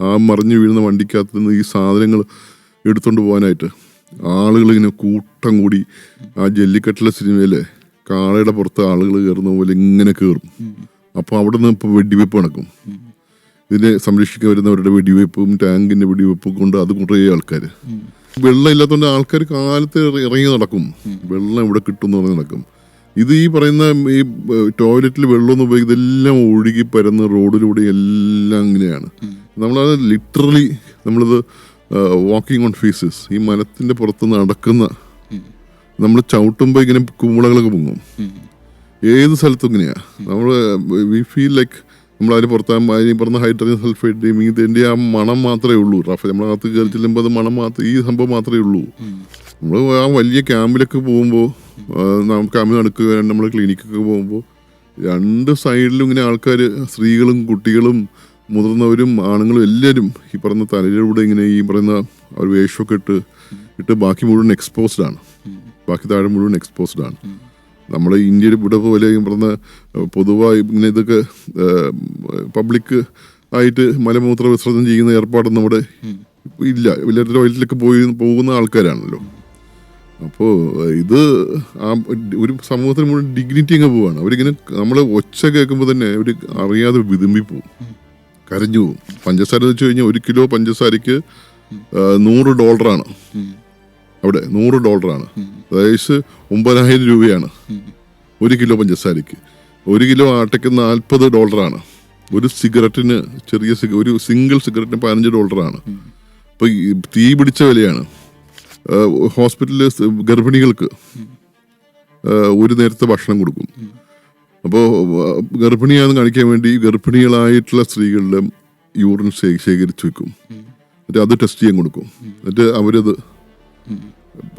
ആ മറിഞ്ഞു വീഴുന്ന വണ്ടിക്കകത്ത് നിന്ന് ഈ സാധനങ്ങൾ എടുത്തുകൊണ്ട് പോകാനായിട്ട് ആളുകൾ ഇങ്ങനെ കൂട്ടം കൂടി ആ ജല്ലിക്കെട്ടിലെ സിനിമയിലെ കാളയുടെ പുറത്ത് ആളുകൾ കയറുന്ന പോലെ ഇങ്ങനെ കയറും. അപ്പോൾ അവിടെ നിന്ന് ഇപ്പോൾ വെടിവെപ്പ് നടക്കും. ഇതിനെ സംരക്ഷിക്കാൻ വരുന്നവരുടെ വെടിവെപ്പും ടാങ്കിന്റെ വെടിവെപ്പും കൊണ്ട് അത് കുറേ ആൾക്കാർ. വെള്ളം ഇല്ലാത്തതുകൊണ്ട് ആൾക്കാർ കാലത്ത് ഇറങ്ങി നടക്കും. വെള്ളം ഇവിടെ കിട്ടും എന്ന് പറഞ്ഞ് നടക്കും. ഇത് ഈ പറയുന്ന ഈ ടോയ്ലറ്റിൽ വെള്ളമൊന്നും ഉപയോഗിക്കും, ഇതെല്ലാം ഒഴുകി പരന്ന് റോഡിലൂടെ എല്ലാം ഇങ്ങനെയാണ്. നമ്മളത് ലിറ്ററലി നമ്മളിത് വാക്കിംഗ് ഓൺ ഫീസസ്, ഈ മരത്തിന്റെ പുറത്ത് നടക്കുന്ന, നമ്മൾ ചവിട്ടുമ്പോൾ ഇങ്ങനെ കുമ്പളകളൊക്കെ പൊങ്ങും. ഏത് സ്ഥലത്തും ഇങ്ങനെയാ. നമ്മൾ വി ഫീൽ ലൈക്ക് നമ്മൾ അതിന് പുറത്ത് പറഞ്ഞ ഹൈഡ്രജൻ സൾഫേറ്റ് ഇതിൻ്റെ ആ മണം മാത്രമേ ഉള്ളൂ. നമ്മളകത്ത് കയറി ചെല്ലുമ്പോൾ അത് മണം മാത്രം, ഈ സംഭവം മാത്രമേ ഉള്ളൂ. നമ്മൾ ആ വലിയ ക്യാമ്പിലൊക്കെ പോകുമ്പോൾ, ക്യാമ്പിൽ നടക്കുക, നമ്മൾ ക്ലിനിക്കൊക്കെ പോകുമ്പോൾ രണ്ട് സൈഡിലും ഇങ്ങനെ ആൾക്കാർ, സ്ത്രീകളും കുട്ടികളും മുതിർന്നവരും ആണുങ്ങളും എല്ലാവരും ഈ പറയുന്ന തലയിലൂടെ ഇങ്ങനെ ഈ പറയുന്ന ഒരു വേഷമൊക്കെ ഇട്ട് ബാക്കി മുഴുവൻ എക്സ്പോസ്ഡ് ആണ്. ബാക്കി താഴെ മുഴുവൻ എക്സ്പോസ്ഡ് ആണ്. നമ്മുടെ ഇന്ത്യയിൽ ഇവിടെ പോലെ പറഞ്ഞ പൊതുവായി ഇങ്ങനെ ഇതൊക്കെ പബ്ലിക് ആയിട്ട് മലമൂത്ര വിസർജനം ചെയ്യുന്ന ഏർപ്പാടൊന്നും നമ്മുടെ ഇല്ല. വലിയ ടോയ്ലറ്റിലൊക്കെ പോകുന്ന ആൾക്കാരാണല്ലോ. അപ്പോൾ ഇത് ആ ഒരു സമൂഹത്തിന് മുഴുവൻ ഡിഗ്നിറ്റി അങ്ങ് പോവാണ്. അവരിങ്ങനെ നമ്മൾ ഒച്ച കേൾക്കുമ്പോൾ തന്നെ അവർ അറിയാതെ വിതുമ്പിപ്പോവും, കരഞ്ഞു പോവും. പഞ്ചസാര വെച്ച് കഴിഞ്ഞാൽ 1 കിലോ പഞ്ചസാരയ്ക്ക് $100 അവിടെ. $100 അതായത് 9,000 രൂപയാണ് 1 കിലോ പഞ്ചസാരയ്ക്ക്. 1 കിലോ ആട്ടയ്ക്ക് $40. ഒരു സിഗരറ്റിന്, ഒരു സിംഗിൾ സിഗരറ്റിന് $15. അപ്പൊ തീ പിടിച്ച വിലയാണ്. ഹോസ്പിറ്റലിൽ ഗർഭിണികൾക്ക് ഒരു നേരത്തെ ഭക്ഷണം കൊടുക്കും. അപ്പോൾ ഗർഭിണിയാണെന്ന് കാണിക്കാൻ വേണ്ടി ഗർഭിണികളായിട്ടുള്ള സ്ത്രീകളുടെ യൂറിൻ ശേഖരിച്ചു വെക്കും. എന്നിട്ട് അത് ടെസ്റ്റ് ചെയ്യാൻ കൊടുക്കും. എന്നിട്ട് അവരത്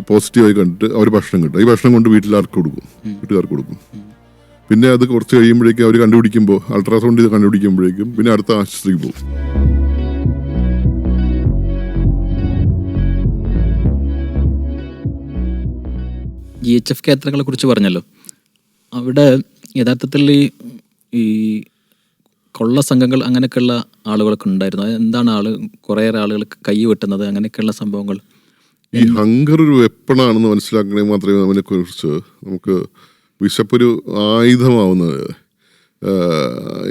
പോസിറ്റീവായി കണ്ടിട്ട് അവർ ഭക്ഷണം കിട്ടും. ഈ ഭക്ഷണം കൊണ്ട് വീട്ടുകാർക്ക് കൊടുക്കും. പിന്നെ അത് കുറച്ച് കഴിയുമ്പോഴേക്കും അവർ കണ്ടുപിടിക്കുമ്പോൾ, അൾട്രാസൗണ്ട് ചെയ്ത് കണ്ടുപിടിക്കുമ്പോഴേക്കും പിന്നെ അടുത്ത ആശുപത്രിക്ക് പോകും. GHF കേന്ദ്രങ്ങളെ കുറിച്ച് പറഞ്ഞല്ലോ. അവിടെ യഥാർത്ഥത്തിൽ ഈ കൊള്ള സംഘങ്ങൾ അങ്ങനെയൊക്കെയുള്ള ആളുകളൊക്കെ ഉണ്ടായിരുന്നു. എന്താണ് കുറേയേറെ ആളുകൾക്ക് കൈ വെട്ടുന്നത്, അങ്ങനെയൊക്കെയുള്ള സംഭവങ്ങൾ? ഈ ഹങ്കർ ഒരു വെപ്പണാണെന്ന് മനസ്സിലാക്കണമെങ്കിൽ മാത്രമേ അതിനെക്കുറിച്ച് നമുക്ക് വിശപ്പൊരു ആയുധമാവുന്നത്.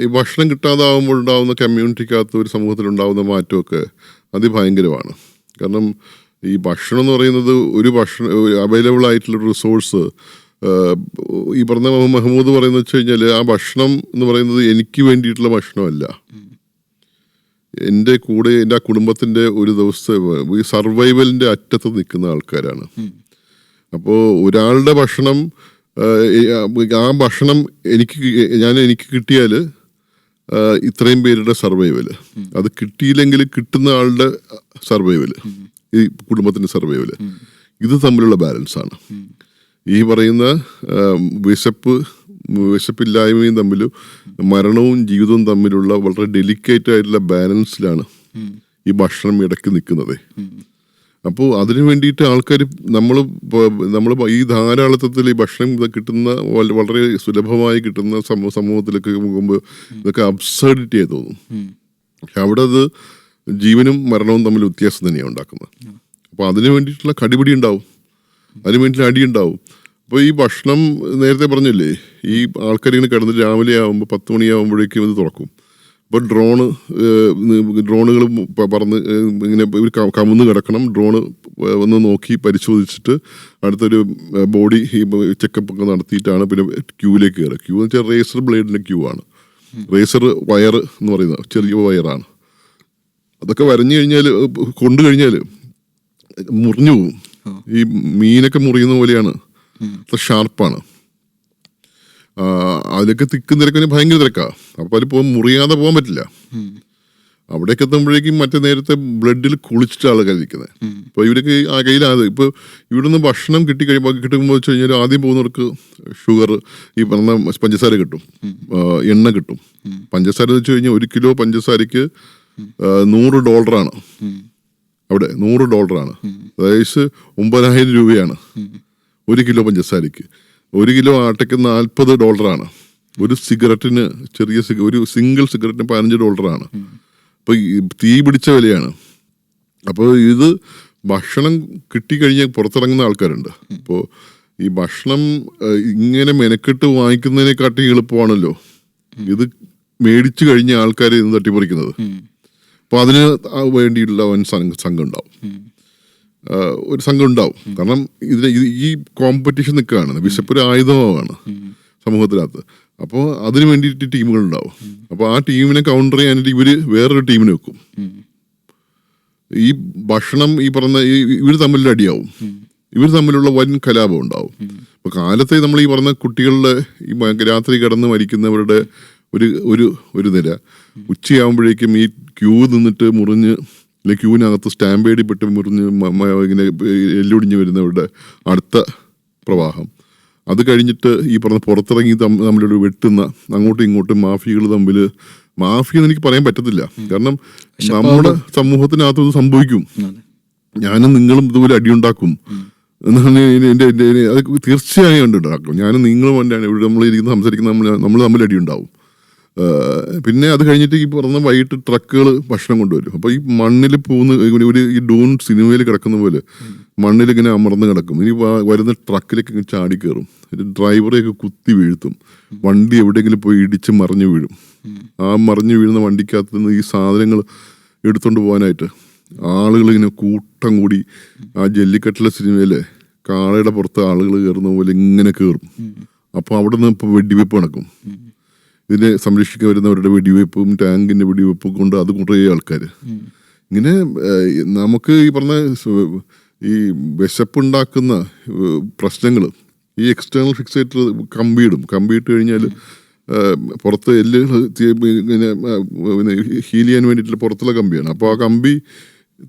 ഈ ഭക്ഷണം കിട്ടാതാവുമ്പോൾ ഉണ്ടാകുന്ന കമ്മ്യൂണിറ്റിക്കകത്ത് ഒരു സമൂഹത്തിലുണ്ടാകുന്ന മാറ്റമൊക്കെ അതിഭയങ്കരമാണ്. കാരണം ഈ ഭക്ഷണം എന്ന് പറയുന്നത് ഒരു അവൈലബിൾ ആയിട്ടുള്ള റിസോഴ്സ്. ഈ പറഞ്ഞ മഹമ്മൂദ് പറയുന്നത് വെച്ച് കഴിഞ്ഞാൽ ആ ഭക്ഷണം എന്ന് പറയുന്നത് എനിക്ക് വേണ്ടിയിട്ടുള്ള ഭക്ഷണമല്ല, എൻ്റെ കൂടെ എൻ്റെ ആ കുടുംബത്തിൻ്റെ ഒരു ദിവസത്തെ ഈ സർവൈവലിൻ്റെ അറ്റത്ത് നിൽക്കുന്ന ആൾക്കാരാണ്. അപ്പോൾ ഒരാളുടെ ഭക്ഷണം, ആ ഭക്ഷണം എനിക്ക് കിട്ടിയാൽ ഇത്രയും പേരുടെ സർവൈവല്, അത് കിട്ടിയില്ലെങ്കിൽ കിട്ടുന്ന ആളുടെ സർവൈവല്, ഈ കുടുംബത്തിൻ്റെ സർവൈവല്, ഇത് തമ്മിലുള്ള ബാലൻസാണ്. ഈ പറയുന്ന വിശപ്പില്ലായ്മയും തമ്മിലും മരണവും ജീവിതവും തമ്മിലുള്ള വളരെ ഡെലിക്കേറ്റ് ആയിട്ടുള്ള ബാലൻസിലാണ് ഈ ഭക്ഷണം ഇടയ്ക്ക് നിൽക്കുന്നത്. അപ്പോൾ അതിനു വേണ്ടിയിട്ട് ആൾക്കാർ നമ്മൾ ഈ ധാരാളത്വത്തിൽ ഈ ഭക്ഷണം കിട്ടുന്ന വളരെ സുലഭമായി കിട്ടുന്ന സമൂഹത്തിലേക്ക് പോകുമ്പോൾ ഇതൊക്കെ അബ്സർഡിറ്റിയായി തോന്നും. പക്ഷെ അവിടെ അത് ജീവനും മരണവും തമ്മിൽ വ്യത്യാസം തന്നെയാണ് ഉണ്ടാക്കുന്നത്. അപ്പോൾ അതിനു വേണ്ടിയിട്ടുള്ള കടിപിടി ഉണ്ടാവും, അതിനു വേണ്ടിയിട്ടുള്ള അടി ഉണ്ടാവും. അപ്പോൾ ഈ ഭക്ഷണം നേരത്തെ പറഞ്ഞില്ലേ, ഈ ആൾക്കാരിങ്ങനെ കിടന്ന് രാവിലെ ആകുമ്പോൾ 10 മണിയാകുമ്പോഴേക്കും ഇത് തുറക്കും. അപ്പോൾ ഡ്രോണുകൾ പറന്ന് ഇങ്ങനെ കമുന്ന് കിടക്കണം. ഡ്രോണ് വന്ന് നോക്കി പരിശോധിച്ചിട്ട് അടുത്തൊരു ബോഡി ചെക്കപ്പ് ഒക്കെ നടത്തിയിട്ടാണ് പിന്നെ ക്യൂവിലേക്ക് കയറുക. ക്യൂ എന്ന് വെച്ചാൽ റേസർ ബ്ലേഡിൻ്റെ ക്യൂ ആണ്. റേസർ വയർ എന്ന് പറയുന്നത് ചെറിയ വയറാണ്. അതൊക്കെ വരഞ്ഞു കഴിഞ്ഞാൽ കൊണ്ടു കഴിഞ്ഞാൽ മുറിഞ്ഞു പോകും. ഈ മീനൊക്കെ മുറിയുന്ന പോലെയാണ്, ഷാർപ്പാണ്. അതിലൊക്കെ തിക്കും തിരക്കിന് ഭയങ്കര തിരക്കാണ്. അപ്പോൾ അതിൽ മുറിയാതെ പോകാൻ പറ്റില്ല. അവിടേക്ക് എത്തുമ്പോഴേക്കും മറ്റേ നേരത്തെ ബ്ലഡിൽ കുളിച്ചിട്ട് ആൾക്കാർ ഇരിക്കുന്നത്. അപ്പോൾ ഇവരൊക്കെ ആ കയ്യിലാത് ഇപ്പോൾ ഇവിടെ നിന്ന് ഭക്ഷണം കിട്ടുമ്പോൾ വെച്ച് കഴിഞ്ഞാൽ ആദ്യം പോകുന്നവർക്ക് ഷുഗർ, ഈ പറഞ്ഞ പഞ്ചസാര കിട്ടും, എണ്ണ കിട്ടും. പഞ്ചസാര വെച്ച് കഴിഞ്ഞാൽ 1 കിലോ പഞ്ചസാരയ്ക്ക് $100 അവിടെ. $100 അതായത് 9,000 രൂപയാണ് 1 കിലോ പഞ്ചസാരയ്ക്ക്. 1 കിലോ ആട്ടയ്ക്ക് $40. ഒരു സിഗരറ്റിന്, ഒരു സിംഗിൾ സിഗരറ്റിന് $15. ഇപ്പോൾ ഈ തീ പിടിച്ച വിലയാണ്. അപ്പോൾ ഇത് ഭക്ഷണം കിട്ടിക്കഴിഞ്ഞാൽ പുറത്തിറങ്ങുന്ന ആൾക്കാരുണ്ട്. അപ്പോൾ ഈ ഭക്ഷണം ഇങ്ങനെ മെനക്കെട്ട് വാങ്ങിക്കുന്നതിനെക്കാട്ടി എളുപ്പമാണല്ലോ ഇത് മേടിച്ചു കഴിഞ്ഞ ആൾക്കാർ ഇത് തട്ടിപ്പറിക്കുന്നത്. അപ്പോൾ അതിന് വേണ്ടിയിട്ടുള്ള സംഘം ഉണ്ടാവും, ഒരു സംഘം ഉണ്ടാവും. കാരണം ഈ കോമ്പറ്റീഷൻ നിൽക്കുകയാണ്, വിശപ്പൊരു ആയുധമാണ് സമൂഹത്തിനകത്ത്. അപ്പോൾ അതിന് വേണ്ടിയിട്ട് ടീമുകളുണ്ടാവും. അപ്പോൾ ആ ടീമിനെ കൗണ്ടർ ചെയ്യാനായിട്ട് ഇവര് വേറൊരു ടീമിനെ വെക്കും. ഈ ഭക്ഷണം ഈ പറഞ്ഞ ഇവർ തമ്മിൽ അടിയാവും, ഇവർ തമ്മിലുള്ള വൻ കലാപം ഉണ്ടാവും. അപ്പൊ കാലത്തെ നമ്മൾ ഈ പറഞ്ഞ കുട്ടികളുടെ ഈ രാത്രി കിടന്ന് മരിക്കുന്നവരുടെ ഒരു നിര ഉച്ചയാകുമ്പോഴേക്കും ഈ ക്യൂ നിന്നിട്ട് മുറിഞ്ഞ്, അല്ലെങ്കിൽ ക്യൂവിനകത്ത് സ്റ്റാമ്പേഡിപ്പെട്ട് മുറിഞ്ഞ് ഇങ്ങനെ എല്ലൊടിഞ്ഞ് വരുന്നവരുടെ അടുത്ത പ്രവാഹം. അത് കഴിഞ്ഞിട്ട് ഈ പറഞ്ഞ പുറത്തിറങ്ങി തമ്മിലൊരു വെട്ടുന്ന അങ്ങോട്ടും ഇങ്ങോട്ടും മാഫിയകൾ തമ്മിൽ, മാഫിയ എന്ന് എനിക്ക് പറയാൻ പറ്റത്തില്ല. കാരണം നമ്മുടെ സമൂഹത്തിനകത്ത് ഇത് സംഭവിക്കും. ഞാനും നിങ്ങളും ഇതുപോലെ അടിയുണ്ടാക്കും എന്നാണ് അത് തീർച്ചയായും ഉണ്ടാക്കും. ഞാനും നിങ്ങളും വേണ്ടിയാണ് ഇവിടെ നമ്മളിരിക്കുന്ന സംസാരിക്കുന്ന നമ്മൾ തമ്മിൽ അടിയുണ്ടാവും. പിന്നെ അത് കഴിഞ്ഞിട്ട് ഈ പറഞ്ഞ വൈകിട്ട് ട്രക്കുകൾ ഭക്ഷണം കൊണ്ടുവരും. അപ്പോൾ ഈ മണ്ണിൽ പോകുന്ന ഈ ഡൂൺ സിനിമയിൽ കിടക്കുന്ന പോലെ മണ്ണിലിങ്ങനെ അമർന്ന് കിടക്കും. ഇനി വരുന്ന ട്രക്കിലേക്ക് ഇങ്ങനെ ചാടി കയറും, ഡ്രൈവറെയൊക്കെ കുത്തി വീഴ്ത്തും, വണ്ടി എവിടെയെങ്കിലും പോയി ഇടിച്ച് മറിഞ്ഞു വീഴും. ആ മറിഞ്ഞു വീഴുന്ന വണ്ടിക്കകത്ത് നിന്ന് ഈ സാധനങ്ങൾ എടുത്തുകൊണ്ട് പോകാനായിട്ട് ആളുകൾ ഇങ്ങനെ കൂട്ടം കൂടി ആ ജല്ലിക്കെട്ടിലെ സിനിമയിലെ കാളയുടെ പുറത്ത് ആളുകൾ കയറുന്ന പോലെ ഇങ്ങനെ കയറും. അപ്പോൾ അവിടെ നിന്ന് ഇപ്പോൾ വെടിവെപ്പ് നടക്കും. ഇതിനെ സംരക്ഷിക്കാൻ വരുന്നവരുടെ വെടിവെപ്പും ടാങ്കിന്റെ വെടിവെപ്പും കൊണ്ട് അത് കുറേ ആൾക്കാർ ഇങ്ങനെ നമുക്ക് ഈ പറഞ്ഞ ഈ വിശപ്പുണ്ടാക്കുന്ന പ്രശ്നങ്ങൾ ഈ എക്സ്റ്റേണൽ ഫിക്സേറ്റർ കമ്പിയിട്ട് കഴിഞ്ഞാൽ പുറത്ത് എല്ലുകൾ ഇങ്ങനെ ഹീൽ ചെയ്യാൻ വേണ്ടിയിട്ടുള്ള പുറത്തുള്ള കമ്പിയാണ്. അപ്പോൾ ആ കമ്പി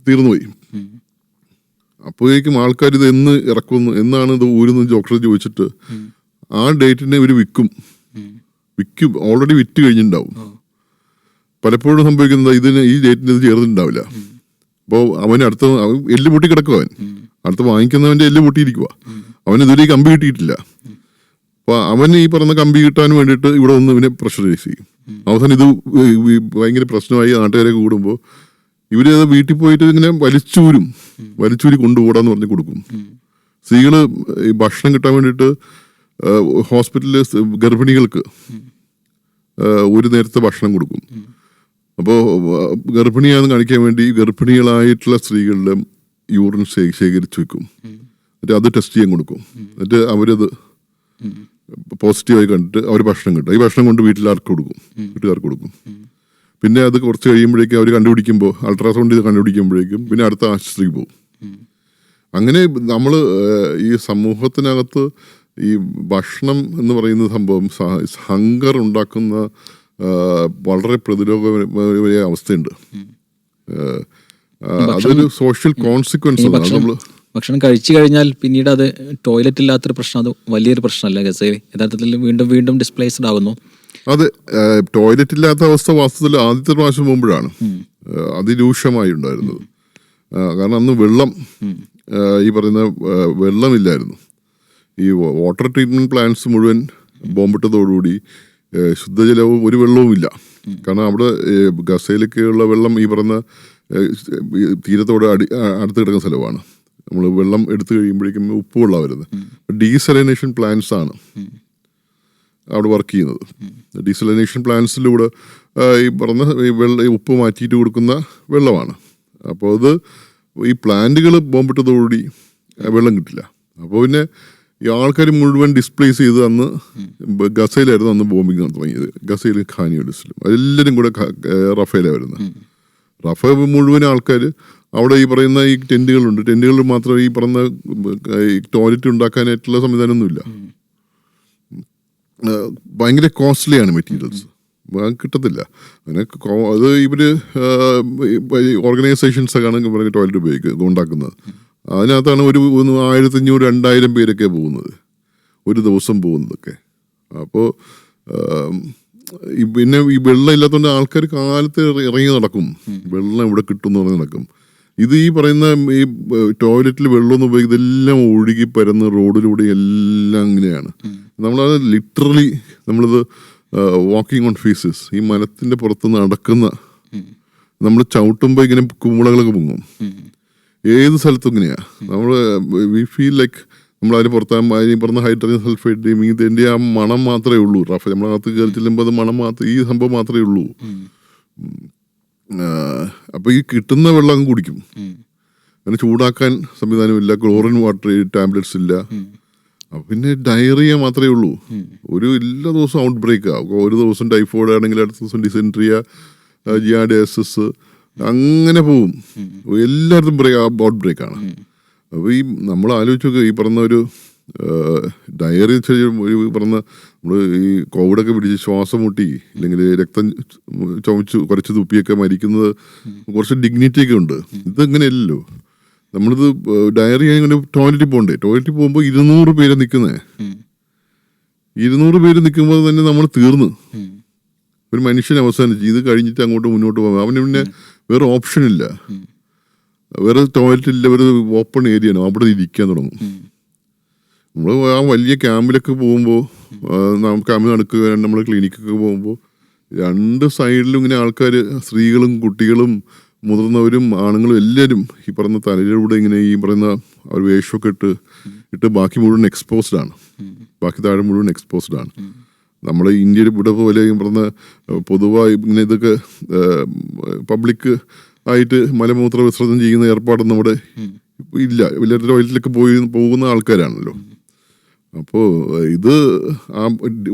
തീർന്നുപോയി. അപ്പോഴേക്കും ആൾക്കാർ ഇത് ഇറക്കുന്നു, എന്നാണ് ഇത് ഊരുന്ന ഡോക്ടർ ചോദിച്ചിട്ട് ആ ഡേറ്റിനെ ഇവർ വിൽക്കും. ഓൾറെഡി വിറ്റ് കഴിഞ്ഞിട്ടുണ്ടാവും. പലപ്പോഴും സംഭവിക്കുന്നത് ഈ ഡേറ്റിന് ഇത് ചേർന്നിട്ടുണ്ടാവില്ല. അപ്പോൾ അവന് എല്ല് പൊട്ടി കിടക്കുക, അടുത്ത് വാങ്ങിക്കുന്നവന്റെ എല്ല് പൊട്ടിയിരിക്കുക, അവന് ഇതുവരെ കമ്പി കിട്ടിയിട്ടില്ല. അപ്പോൾ അവന് ഈ പറഞ്ഞ കമ്പി കിട്ടാൻ വേണ്ടിയിട്ട് ഇവിടെ ഒന്ന് ഇവനെ പ്രഷറൈസ് ചെയ്യും. അവസാനം ഇത് ഭയങ്കര പ്രശ്നമായി നാട്ടുകാരെ കൂടുമ്പോൾ ഇവരത് വീട്ടിൽ പോയിട്ട് ഇങ്ങനെ വലിച്ചൂരി കൊണ്ടുപോടാന്ന് പറഞ്ഞ് കൊടുക്കും. സ്ത്രീകള് ഈ ഭക്ഷണം കിട്ടാൻ വേണ്ടിയിട്ട് ഹോസ്പിറ്റലിൽ ഗർഭിണികൾക്ക് ഒരു നേരത്തെ ഭക്ഷണം കൊടുക്കും. അപ്പോൾ ഗർഭിണിയാണെന്ന് കാണിക്കാൻ വേണ്ടി ഗർഭിണികളായിട്ടുള്ള സ്ത്രീകളുടെ യൂറിൻ ശേഖരിച്ചു വെക്കും. എന്നിട്ട് അത് ടെസ്റ്റ് ചെയ്യാൻ കൊടുക്കും. എന്നിട്ട് അവരത് പോസിറ്റീവായി കണ്ടിട്ട് അവർ ഭക്ഷണം കിട്ടും. ഈ ഭക്ഷണം കൊണ്ട് വീട്ടുകാർക്ക് കൊടുക്കും. പിന്നെ അത് കുറച്ച് കഴിയുമ്പോഴേക്കും അവർ കണ്ടുപിടിക്കുമ്പോൾ, അൾട്രാസൗണ്ട് ചെയ്ത് കണ്ടുപിടിക്കുമ്പോഴേക്കും പിന്നെ അടുത്ത ആശുപത്രിക്ക് പോകും. അങ്ങനെ നമ്മൾ ഈ സമൂഹത്തിനകത്ത് ഈ ഭക്ഷണം എന്ന് പറയുന്ന സംഭവം ഹങ്കർ ഉണ്ടാക്കുന്ന വളരെ പ്രതിരോധപരമായ അവസ്ഥയുണ്ട്. അതൊരു സോഷ്യൽ കോൺസിക്വൻസ് ആണ്. നമ്മള് ഭക്ഷണം കഴിച്ചു കഴിഞ്ഞാൽ പിന്നീട് അത് ടോയ്ലറ്റ് ഇല്ലാത്തൊരു പ്രശ്നം, അത് വലിയൊരു പ്രശ്നമല്ല ഗസയിൽ. യഥാർത്ഥത്തിൽ വീണ്ടും ഡിസ്പ്ലേസ്ഡ് ആകുന്നു. അതെ, ടോയ്ലറ്റ് ഇല്ലാത്ത അവസ്ഥ വാസ്തവത്തിൽ ആദ്യത്തെ പ്രാവശ്യം പോകുമ്പോഴാണ് അതിരൂക്ഷമായി ഉണ്ടായിരുന്നത്. കാരണം അന്ന് ഈ പറയുന്ന വെള്ളമില്ലായിരുന്നു. ഈ വാട്ടർ ട്രീറ്റ്മെന്റ് പ്ലാന്റ്സ് മുഴുവൻ ബോംബിട്ടതോടുകൂടി ശുദ്ധജലവും ഒരു വെള്ളവുമില്ല. കാരണം അവിടെ ഗസയിലൊക്കെയുള്ള വെള്ളം ഈ പറയുന്ന തീരത്തോട് അടുത്ത് കിടക്കുന്ന സ്ഥലമാണ്. നമ്മൾ വെള്ളം എടുത്തു കഴിയുമ്പോഴേക്കും ഉപ്പ് വെള്ളം വരുന്നത്. ഡീസലിനേഷൻ പ്ലാന്റ്സ് ആണ് അവിടെ വർക്ക് ചെയ്യുന്നത്. ഡീസലിനേഷൻ പ്ലാന്റ്സിലൂടെ ഈ പറഞ്ഞ ഈ ഉപ്പ് മാറ്റിയിട്ട് കൊടുക്കുന്ന വെള്ളമാണ്. അപ്പോൾ അത് ഈ പ്ലാന്റുകൾ ബോംബിട്ടതോടുകൂടി വെള്ളം കിട്ടില്ല. അപ്പോൾ പിന്നെ ഈ ആൾക്കാർ മുഴുവൻ ഡിസ്പ്ലേസ് ചെയ്ത് അന്ന് ഗസയിലായിരുന്നു അന്ന് ബോംബിങ് തുടങ്ങിയത്. ഗസയിൽ ഖാൻ യൂണിസിലും എല്ലാവരും കൂടെ റഫേലാണ് വരുന്നത്. റഫ മുഴുവൻ ആൾക്കാർ അവിടെ ഈ പറയുന്ന ഈ ടെന്റുകളുണ്ട്. ടെന്റുകളിൽ മാത്രം ഈ പറഞ്ഞ ടോയ്ലറ്റ് ഉണ്ടാക്കാനായിട്ടുള്ള സംവിധാനമൊന്നുമില്ല. ഭയങ്കര കോസ്റ്റ്ലിയാണ് മെറ്റീരിയൽസ്, കിട്ടത്തില്ല. അങ്ങനെ അത് ഇവര് ഓർഗനൈസേഷൻസൊക്കെയാണ് ടോയ്ലറ്റ് ഉണ്ടാക്കുന്നത്. അതിനകത്താണ് ഒരു 1500-2000 പേരൊക്കെ പോകുന്നത് ഒരു ദിവസം പോകുന്നതൊക്കെ. അപ്പോൾ പിന്നെ ഈ വെള്ളം ഇല്ലാത്തതുകൊണ്ട് ആൾക്കാർ കാലത്ത് ഇറങ്ങി നടക്കും, വെള്ളം ഇവിടെ കിട്ടുമെന്ന് പറഞ്ഞ് നടക്കും. ഇത് ഈ പറയുന്ന ഈ ടോയ്ലറ്റിൽ വെള്ളമൊന്നും ഉപയോഗിക്കുന്നത് ഇതെല്ലാം ഒഴുകി പരന്ന് റോഡിലൂടെ എല്ലാം അങ്ങനെയാണ്. നമ്മളത് നമ്മളിത് വാക്കിംഗ് ഓൺ ഫീസസ്, ഈ മരത്തിൻ്റെ പുറത്ത് നടക്കുന്ന നമ്മൾ ചവിട്ടുമ്പോൾ ഇങ്ങനെ കുമ്പളകളൊക്കെ പൊങ്ങും. ഏത് സ്ഥലത്തും ഇങ്ങനെയാ. നമ്മൾ വി ഫീൽ ലൈക്ക് നമ്മൾ അതിന് പറഞ്ഞ ഹൈഡ്രജൻ സൾഫൈഡ് ഇതിൻ്റെ ആ മണം മാത്രമേ ഉള്ളൂ. നമ്മളകത്ത് കയറി ചെല്ലുമ്പോൾ അത് മണം മാത്രം, ഈ സംഭവം മാത്രമേ ഉള്ളൂ. അപ്പോൾ ഈ കിട്ടുന്ന വെള്ളം അങ്ങ് കുടിക്കും. അങ്ങനെ ചൂടാക്കാൻ സംവിധാനമില്ല, ക്ലോറിൻ വാട്ടർ ടാബ്ലറ്റ്സ് ഇല്ല. പിന്നെ ഡയറിയ മാത്രമേ ഉള്ളൂ. എല്ലാ ദിവസവും ഔട്ട് ബ്രേക്ക് ആവും. ഒരു ദിവസം ടൈഫോയിഡ് ആണെങ്കിൽ അടുത്ത ദിവസം ഡിസെൻട്രിയ, ജിയാഡിയാസിസ്, അങ്ങനെ പോവും. എല്ലായിടത്തും ഔട്ട് ബ്രേക്കാണ്. അപ്പോൾ ഈ നമ്മൾ ആലോചിച്ച് നോക്കുക, ഈ പറഞ്ഞ ഒരു ഡയറി പറഞ്ഞ നമ്മൾ ഈ കോവിഡൊക്കെ പിടിച്ച് ശ്വാസം മുട്ടി ഇല്ലെങ്കിൽ രക്തം ചുമച്ച് കുറച്ച് തുപ്പിയൊക്കെ മരിക്കുന്നത് കുറച്ച് ഡിഗ്നിറ്റിയൊക്കെ ഉണ്ട്. ഇതങ്ങനെയല്ലല്ലോ. നമ്മളിത് ഡയറി ഇങ്ങനെ ടോയ്ലറ്റിൽ പോകണ്ടേ, ടോയ്ലറ്റിൽ പോകുമ്പോൾ 200 പേര് നിൽക്കുന്നേ. 200 പേര് നിൽക്കുമ്പോൾ തന്നെ നമ്മൾ തീർന്ന്. ഒരു മനുഷ്യൻ അവസാനിച്ച് ഇത് കഴിഞ്ഞിട്ട് അങ്ങോട്ട് മുന്നോട്ട് പോകാം. അവന് പിന്നെ വേറെ ഓപ്ഷൻ ഇല്ല, വേറെ ടോയ്ലറ്റ് ഇല്ല, വേറെ ഓപ്പൺ ഏരിയ ആണ്, അവിടെ ഇരിക്കാൻ തുടങ്ങും. നമ്മൾ ആ വലിയ ക്യാമ്പിലൊക്കെ പോകുമ്പോൾ, ക്യാമ്പിൽ നടക്കുക, നമ്മൾ ക്ലിനിക്കൊക്കെ പോകുമ്പോൾ 2 സൈഡിലും ഇങ്ങനെ ആൾക്കാർ, സ്ത്രീകളും കുട്ടികളും മുതിർന്നവരും ആണുങ്ങളും എല്ലാവരും ഈ പറഞ്ഞ തലയിലൂടെ ഇങ്ങനെ ഈ പറയുന്ന ഒരു വേഷമൊക്കെ ഇട്ട് ബാക്കി മുഴുവൻ എക്സ്പോസ്ഡ് ആണ്. ബാക്കി താഴെ മുഴുവൻ എക്സ്പോസ്ഡ് ആണ്. നമ്മൾ ഇന്ത്യയിൽ ഇവിടെ പോലെ ഈ പറഞ്ഞ പൊതുവായി ഇങ്ങനെ ഇതൊക്കെ പബ്ലിക് ആയിട്ട് മലമൂത്ര വിസർജനം ചെയ്യുന്ന ഏർപ്പാടൊന്നും ഇവിടെ ഇല്ല. വലിയ ടോയ്ലറ്റിലൊക്കെ പോകുന്ന ആൾക്കാരാണല്ലോ. അപ്പോൾ ഇത്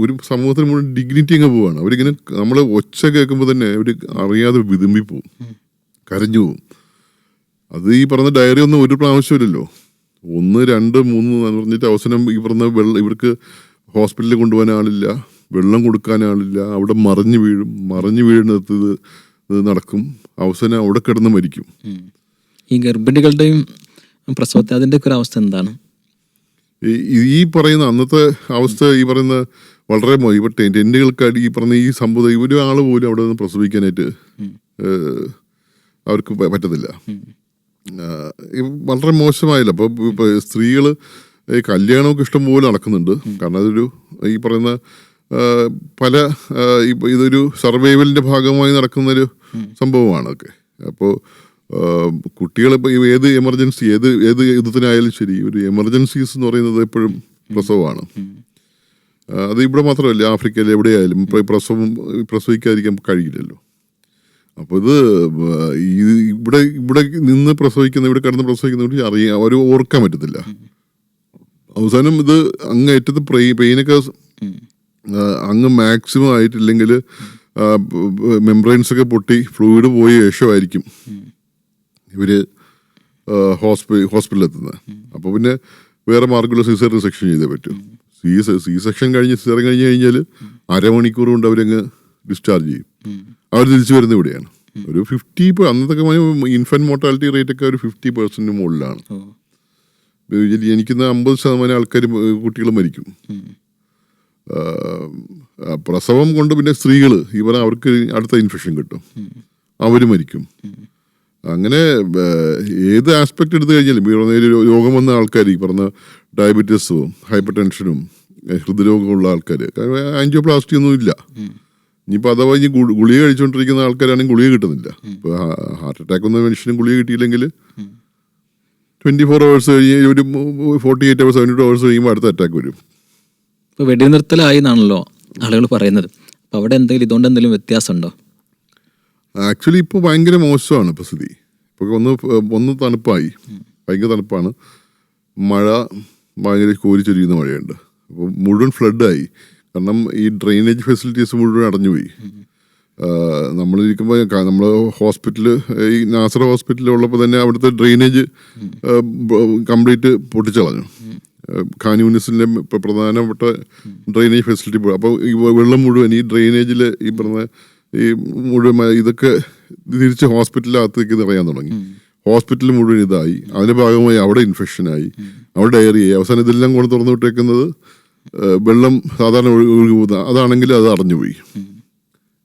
ഒരു സമൂഹത്തിന് മുഴുവൻ ഡിഗ്നിറ്റി അങ്ങ് പോവാണ്. അവരിങ്ങനെ നമ്മൾ ഒച്ച കേൾക്കുമ്പോൾ തന്നെ അവർ അറിയാതെ വിതുമ്പിപ്പോവും, കരഞ്ഞു പോവും. അത് ഈ പറഞ്ഞ ഡയറി ഒന്നും ഒരു പ്രാവശ്യമില്ലല്ലോ, 1, 2, 3 എന്ന് പറഞ്ഞിട്ട് അവസാനം ഈ പറഞ്ഞ ഇവർക്ക് ഹോസ്പിറ്റലിൽ കൊണ്ടുപോകാൻ ആളില്ല, വെള്ളം കൊടുക്കാൻ ആളില്ല, അവിടെ മറിഞ്ഞു വീഴുന്നത് ഇത് നടക്കും. അവസാനം അവിടെ കിടന്ന് മരിക്കും. ഈ ഗർഭിണികളുടെയും പ്രസവത്തെ അതിൻ്റെ ഒക്കെ ഒരു അവസ്ഥ എന്താണ്? ഈ പറയുന്ന അന്നത്തെ അവസ്ഥ ഈ പറയുന്ന വളരെ ടെന്റുകൾക്കടി ഈ പറഞ്ഞ ഈ സംഭവം ഒരു ആള് പോലും അവിടെ നിന്ന് പ്രസവിക്കാനായിട്ട് അവർക്ക് പറ്റത്തില്ല. വളരെ മോശമായില്ല. അപ്പോൾ സ്ത്രീകൾ കല്യാണമൊക്കെ ഇഷ്ടംപോലെ നടക്കുന്നുണ്ട്. കാരണം അതൊരു ഈ പറയുന്ന പല ഇതൊരു സർവൈവലിന്റെ ഭാഗമായി നടക്കുന്നൊരു സംഭവമാണ് അതൊക്കെ. അപ്പോൾ കുട്ടികൾ ഇപ്പോൾ ഏത് എമർജൻസി ഏത് യുദ്ധത്തിനായാലും ശരി, ഒരു എമർജൻസീസ് എന്ന് പറയുന്നത് എപ്പോഴും പ്രസവമാണ്. അത് ഇവിടെ മാത്രമല്ല, ആഫ്രിക്കയിൽ എവിടെയായാലും പ്രസവിക്കാതിരിക്കാൻ കഴിയില്ലല്ലോ. അപ്പോൾ ഇത് ഇവിടെ നിന്ന് ഇവിടെ കിടന്ന് പ്രസവിക്കുന്നവർ അറിയാം, അവർ ഓർക്കാൻ പറ്റത്തില്ല. അവസാനം ഇത് അങ്ങ് ഏറ്റത്ത് പെയിനൊക്കെ അങ്ങ് മാക്സിമം ആയിട്ടില്ലെങ്കിൽ മെംബ്രെയിൻസ് ഒക്കെ പൊട്ടി ഫ്ലൂയിഡ് പോയ ശേഷമായിരിക്കും ഇവര് ഹോസ്പിറ്റലിൽ എത്തുന്നത്. അപ്പോൾ പിന്നെ വേറെ മാർഗമുള്ള സിസേറിയൻ സെക്ഷൻ ചെയ്തേ പറ്റും. സി സെക്ഷൻ സിസേറിയൻ കഴിഞ്ഞ് കഴിഞ്ഞാൽ അരമണിക്കൂർ കൊണ്ട് അവരങ്ങ് ഡിസ്ചാർജ് ചെയ്യും. അവർ തിരിച്ചു വരുന്നത് ഇവിടെയാണ്. ഒരു 50 അന്നത്തെ ഇൻഫന്റ് മോർട്ടാലിറ്റി റേറ്റ് ഒക്കെ ഒരു 50% മുകളിലാണ്. ജനിക്കുന്ന 50% ആൾക്കാർ കുട്ടികൾ മരിക്കും. പ്രസവം കൊണ്ട് പിന്നെ സ്ത്രീകൾ അവർക്ക് അടുത്ത ഇൻഫെക്ഷൻ കിട്ടും, അവർ മരിക്കും. അങ്ങനെ ഏത് ആസ്പെക്ട് എടുത്തു കഴിഞ്ഞാലും രോഗം വന്ന ആൾക്കാർ ഈ പറഞ്ഞ ഡയബറ്റീസും ഹൈപ്പർ ടെൻഷനും ഹൃദ്രോഗമുള്ള ആൾക്കാർ, ആൻജിയോപ്ലാസ്റ്റി ഒന്നും ഇല്ല. ഇനിയിപ്പോൾ അഥവാ ഈ ഗുളിക കഴിച്ചുകൊണ്ടിരിക്കുന്ന ആൾക്കാരാണെങ്കിൽ ഗുളിക കിട്ടുന്നില്ല. ഇപ്പോൾ ഹാർട്ട് അറ്റാക്ക് വന്ന മനുഷ്യനും ഗുളിക കിട്ടിയില്ലെങ്കിൽ 24 hours കഴിഞ്ഞ് ഒരു 48 hours 72 hours കഴിയുമ്പോൾ അടുത്ത അറ്റാക്ക് വരും. ഇപ്പോൾ വെടിനിർത്തലായി എന്നാണല്ലോ ആളുകൾ പറയുന്നത്. അപ്പോൾ അവിടെ ഇതുകൊണ്ട് എന്തെങ്കിലും വ്യത്യാസമുണ്ടോ? ആക്ച്വലി ഇപ്പോൾ ഭയങ്കര മോശമാണ് ഇപ്പോൾ സ്ഥിതി. ഇപ്പോൾ ഒന്ന് തണുപ്പായി, ഭയങ്കര തണുപ്പാണ്. മഴ ഭയങ്കര കോരിച്ചൊരിയുന്ന മഴയുണ്ട്. അപ്പോൾ മുഴുവൻ ഫ്ലഡായി. കാരണം ഈ ഡ്രെയിനേജ് ഫെസിലിറ്റീസ് മുഴുവൻ അടഞ്ഞുപോയി. നമ്മളിരിക്കുമ്പോൾ നമ്മൾ ഹോസ്പിറ്റല്, ഈ നാസർ ഹോസ്പിറ്റലിൽ ഉള്ളപ്പോൾ തന്നെ അവിടുത്തെ ഡ്രെയിനേജ് കംപ്ലീറ്റ് പൊട്ടിച്ചളഞ്ഞു. ഖാൻ യൂണിസിലെ പ്രധാനപ്പെട്ട ഡ്രെയിനേജ് ഫെസിലിറ്റി. അപ്പോൾ ഈ വെള്ളം മുഴുവൻ ഈ ഡ്രെയിനേജിൽ ഈ പറഞ്ഞ ഈ മുഴുവൻ ഇതൊക്കെ തിരിച്ച് ഹോസ്പിറ്റലിനകത്തേക്ക് നിറയാൻ തുടങ്ങി. ഹോസ്പിറ്റൽ മുഴുവൻ ഇതായി. അതിന്റെ ഭാഗമായി അവിടെ ഇൻഫെക്ഷനായി, അവിടെ ഡയറിയായി. അവസാനം ഇതെല്ലാം കൊണ്ട് തുറന്നു വിട്ടേക്കുന്നത് വെള്ളം സാധാരണ ഒഴുകി പോകുന്ന അതാണെങ്കിൽ അത് അടഞ്ഞുപോയി.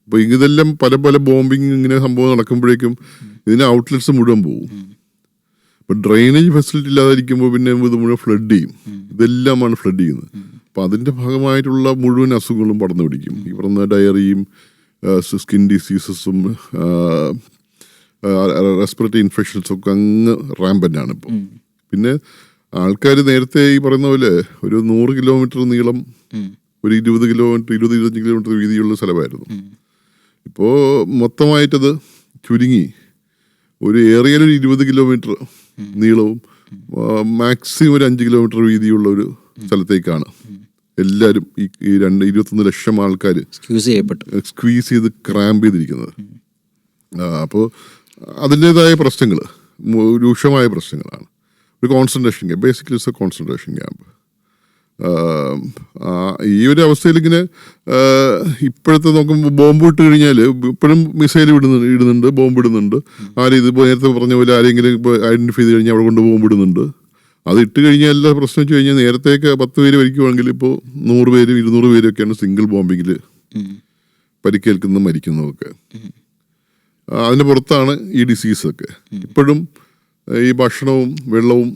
അപ്പോൾ ഇതെല്ലാം പല ബോംബിങ് ഇങ്ങനെ സംഭവം നടക്കുമ്പോഴേക്കും ഇതിന് ഔട്ട്ലെറ്റ്സ് മുഴുവൻ പോകും. ഇപ്പം ഡ്രെയിനേജ് ഫെസിലിറ്റി ഇല്ലാതിരിക്കുമ്പോൾ പിന്നെ ഇത് മുഴുവൻ ഫ്ലഡ് ചെയ്യും. ഇതെല്ലാമാണ് ഫ്ലഡ് ചെയ്യുന്നത്. അപ്പം അതിൻ്റെ ഭാഗമായിട്ടുള്ള മുഴുവൻ അസുഖങ്ങളും പടർന്നു പിടിക്കും. ഈ പറഞ്ഞ ഡയറിയും സ്കിൻ ഡിസീസസും റെസ്പിറേറ്ററി ഇൻഫെക്ഷൻസ് ഒക്കെ അങ്ങ് റാമ്പൻ്റാണ് ഇപ്പോൾ. പിന്നെ ആൾക്കാർ നേരത്തെ ഈ പറയുന്ന പോലെ ഒരു 100 കിലോമീറ്റർ നീളം, ഒരു 20-25 കിലോമീറ്റർ വീതിയുള്ള സ്ഥലമായിരുന്നു. ഇപ്പോൾ മൊത്തമായിട്ടത് ചുരുങ്ങി ഒരു ഏറിയാലൊരു 20 കിലോമീറ്റർ നീളവും മാക്സിമം ഒരു 5 കിലോമീറ്റർ വീതിയുള്ള ഒരു സ്ഥലത്തേക്കാണ് എല്ലാവരും ഈ 21 ലക്ഷം ആൾക്കാർ സ്ക്വീസ് ചെയ്ത് ക്രാമ്പ് ചെയ്തിരിക്കുന്നത്. അപ്പോൾ അതിൻ്റെതായ പ്രശ്നങ്ങൾ, രൂക്ഷമായ പ്രശ്നങ്ങളാണ്. ഒരു concentration camp, basically it's A concentration camp. ഈ ഒരു അവസ്ഥയിൽ ഇങ്ങനെ ഇപ്പോഴത്തെ നോക്കുമ്പോൾ ബോംബ് ഇട്ട് കഴിഞ്ഞാൽ ഇപ്പോഴും മിസൈൽ ഇടുന്നുണ്ട്, ബോംബ് ഇടുന്നുണ്ട്. ആരും ഇത് നേരത്തെ പറഞ്ഞ പോലെ ആരെങ്കിലും ഇപ്പോൾ ഐഡൻറ്റിഫൈ ചെയ്ത് കഴിഞ്ഞാൽ അവിടെ കൊണ്ട് ബോംബ് ഇടുന്നുണ്ട്. അത് ഇട്ട് കഴിഞ്ഞാൽ എല്ലാ പ്രശ്നം വെച്ച് കഴിഞ്ഞാൽ നേരത്തേക്ക് 10 പേര് മരിക്കുവാണെങ്കിൽ ഇപ്പോൾ 100 പേരും 200 പേരും ഒക്കെയാണ് സിംഗിൾ ബോംബിങ്ങിൽ പരിക്കേൽക്കുന്നതും മരിക്കുന്നതൊക്കെ. അതിന് പുറത്താണ് ഈ ഡിസീസൊക്കെ. ഇപ്പോഴും ഈ ഭക്ഷണവും വെള്ളം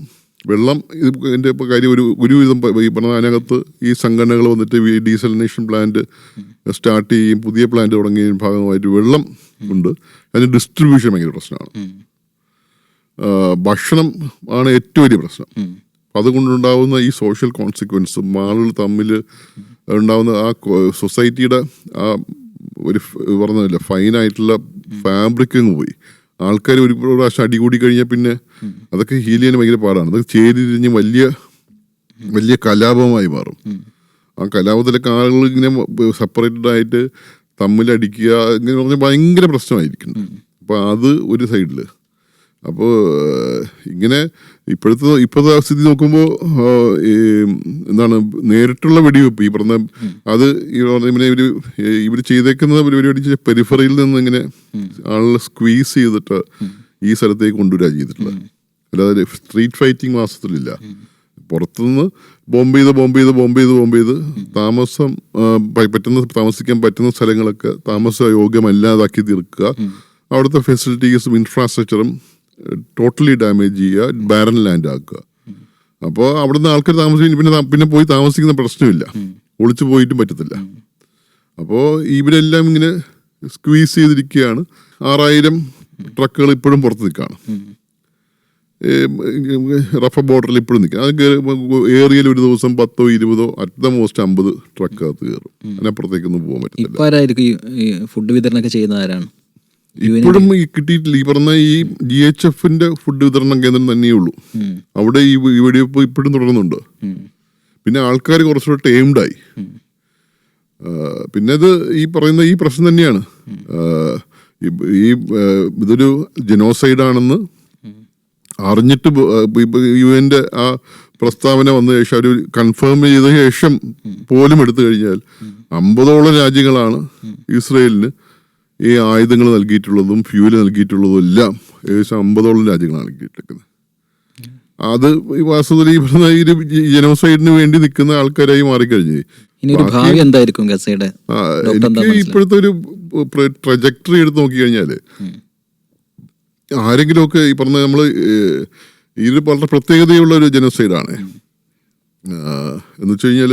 ഇതിൻ്റെ കാര്യം ഒരുവിധം ഈ പറഞ്ഞ അതിനകത്ത് ഈ സംഘടനകൾ വന്നിട്ട് ഈ ഡീസലിനേഷൻ പ്ലാന്റ് സ്റ്റാർട്ട് ചെയ്യും, പുതിയ പ്ലാന്റ് തുടങ്ങിയ ഭാഗമായിട്ട് വെള്ളം ഉണ്ട്. അതിന് ഡിസ്ട്രിബ്യൂഷൻ ഭയങ്കര പ്രശ്നമാണ്. ഭക്ഷണം ആണ് ഏറ്റവും വലിയ പ്രശ്നം. അതുകൊണ്ടുണ്ടാവുന്ന ഈ സോഷ്യൽ കോൺസിക്വൻസും ആളുകൾ തമ്മിൽ ഉണ്ടാവുന്ന ആ സൊസൈറ്റിയുടെ ആ ഒരു പറഞ്ഞില്ല ഫൈനായിട്ടുള്ള ഫാബ്രിക്കിങ് പോയി. ആൾക്കാർ ഒരു പ്രാവശ്യം അടികൂടി കഴിഞ്ഞാൽ പിന്നെ അതൊക്കെ ഹീൽ ചെയ്യാൻ ഭയങ്കര പാടാണ്. അത് ചേരിഞ്ഞ് വലിയ വലിയ കലാപമായി മാറും. ആ കലാപത്തിലൊക്കെ ആളുകൾ ഇങ്ങനെ സെപ്പറേറ്റഡ് ആയിട്ട് തമ്മിലടിക്കുക ഇങ്ങനെ പറഞ്ഞാൽ ഭയങ്കര പ്രശ്നമായിരിക്കും. അപ്പോൾ അത് ഒരു സൈഡിൽ. അപ്പോൾ ഇങ്ങനെ ഇപ്പോഴത്തെ സ്ഥിതി നോക്കുമ്പോൾ എന്താണ് നേരിട്ടുള്ള വെടിവെപ്പ് ഈ പറഞ്ഞ അത് ഇവർ ചെയ്തേക്കുന്ന പരിപാടി പെരിഫറിയിൽ നിന്ന് ഇങ്ങനെ ആളുകളെ സ്ക്വീസ് ചെയ്തിട്ട് ഈ സ്ഥലത്തേക്ക് കൊണ്ടുവരിക ചെയ്തിട്ടുള്ളത്. അല്ലാതെ സ്ട്രീറ്റ് ഫൈറ്റിംഗ് മാസത്തിലില്ല. പുറത്തുനിന്ന് ബോംബ് ചെയ്ത് താമസിക്കാൻ പറ്റുന്ന സ്ഥലങ്ങളൊക്കെ താമസ യോഗ്യമല്ലാതാക്കി തീർക്കുക. അവിടുത്തെ ഫെസിലിറ്റീസും ഇൻഫ്രാസ്ട്രക്ചറും ടോട്ടലി ഡാമേജ് ചെയ്യുക, ബാരൻ ലാൻഡ് ആക്കുക. അപ്പോൾ അവിടുന്ന് ആൾക്കാർ താമസിക്കും, പിന്നെ പോയി താമസിക്കുന്ന പ്രശ്നമില്ല, ഒളിച്ചു പോയിട്ടും പറ്റത്തില്ല. അപ്പോൾ ഇവരെല്ലാം ഇങ്ങനെ സ്ക്വീസ് ചെയ്തിരിക്കുകയാണ്. 6000 ട്രക്കുകൾ ഇപ്പോഴും പുറത്ത് നിൽക്കുകയാണ്. റഫ ബോർഡറിൽ ഇപ്പോഴും നിൽക്കുക. അത് ഏറിയൽ ഒരു ദിവസം 10 20 അറ്റ് ദ മോസ്റ്റ് 50 ട്രക്ക് അകത്ത് കയറും. അതിനപ്പുറത്തേക്കൊന്നും പോകാൻ പറ്റത്തില്ല. ഫുഡ് വിതരണമൊക്കെ ചെയ്യുന്ന ആരാണ്? ഇപ്പോഴും ഈ കിട്ടിയിട്ടില്ല. ഈ പറഞ്ഞ ഈ GHFന്റെ ഫുഡ് വിതരണ കേന്ദ്രം തന്നെയുള്ളൂ. അവിടെ ഈ വെടിവെപ്പ് ഇപ്പോഴും തുടരുന്നുണ്ട്. പിന്നെ ആൾക്കാർ കുറച്ചുകൂടെ ടേംഡായി. പിന്നെ ഇത് ഈ പറയുന്ന ഈ പ്രശ്നം തന്നെയാണ്. ഈ ഇതൊരു ജനോസൈഡാണെന്ന് അറിഞ്ഞിട്ട് UN ആ പ്രസ്താവന വന്ന ശേഷം അവർ കൺഫേം ചെയ്ത ശേഷം പോലും എടുത്തു കഴിഞ്ഞാൽ 50ഓളം രാജ്യങ്ങളാണ് ഇസ്രയേലിന് ഈ ആയുധങ്ങൾ നൽകിയിട്ടുള്ളതും ഫ്യൂല് നൽകിയിട്ടുള്ളതും എല്ലാം. ഏകദേശം 50ഓളം രാജ്യങ്ങളാണ് നൽകിയിട്ടിരിക്കുന്നത്. അത് ഈ വാസ്തവത്തിൽ ഈ പറഞ്ഞ ഈ ഒരു ജനോസൈഡിന് വേണ്ടി നിൽക്കുന്ന ആൾക്കാരായി മാറിക്കഴിഞ്ഞു. എനിക്ക് ഇപ്പോഴത്തെ ഒരു ട്രജക്ടറി എടുത്ത് നോക്കിക്കഴിഞ്ഞാൽ ആരെങ്കിലുമൊക്കെ ഈ പറഞ്ഞ നമ്മൾ ഇത് വളരെ പ്രത്യേകതയുള്ള ഒരു ജനോസൈഡാണ്. എന്ന് വെച്ച് കഴിഞ്ഞാൽ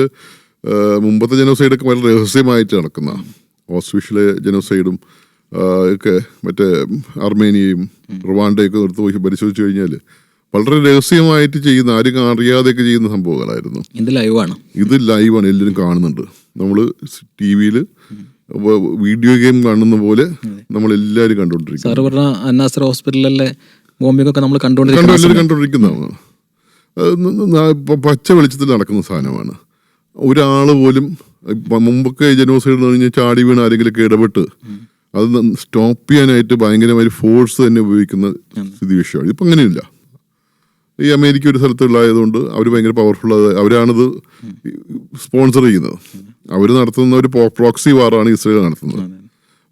മുമ്പത്തെ ജനോസൈഡൊക്കെ വളരെ രഹസ്യമായിട്ട് നടക്കുന്ന ഓസ്ട്രീഷിലെ ജനോസൈഡും ഒക്കെ മറ്റേ അർമേനിയയും റുവാണ്ടയൊക്കെ എടുത്ത് പോയി പരിശോധിച്ച് കഴിഞ്ഞാൽ വളരെ രഹസ്യമായിട്ട് ചെയ്യുന്ന, ആരും അറിയാതെയൊക്കെ ചെയ്യുന്ന സംഭവങ്ങളായിരുന്നു. ഇത് ലൈവാണ്, എല്ലാവരും കാണുന്നുണ്ട്. നമ്മൾ TV-യിൽ വീഡിയോ ഗെയിം കാണുന്ന പോലെ നമ്മൾ എല്ലാവരും കണ്ടുകൊണ്ടിരിക്കുന്നതാണ്. പച്ച വെളിച്ചത്തിൽ നടക്കുന്ന സാധനമാണ്. ഒരാൾ പോലും മുമ്പൊക്കെ ജനോസൈഡ് കഴിഞ്ഞ് ചാടി വീണ് ആരെങ്കിലൊക്കെ ഇടപെട്ട് അത് സ്റ്റോപ്പ് ചെയ്യാനായിട്ട് ഭയങ്കരമായ ഫോഴ്സ് തന്നെ ഉപയോഗിക്കുന്ന സ്ഥിതി വിഷയമാണ്. ഇപ്പം അങ്ങനെയില്ല. ഈ അമേരിക്ക ഒരു സ്ഥലത്തുള്ളായതുകൊണ്ട് അവർ ഭയങ്കര പവർഫുൾ, അവരാണിത് സ്പോൺസർ ചെയ്യുന്നത്. അവർ നടത്തുന്ന ഒരു പ്രോക്സി വാറാണ് ഇസ്രയേൽ നടത്തുന്നത്.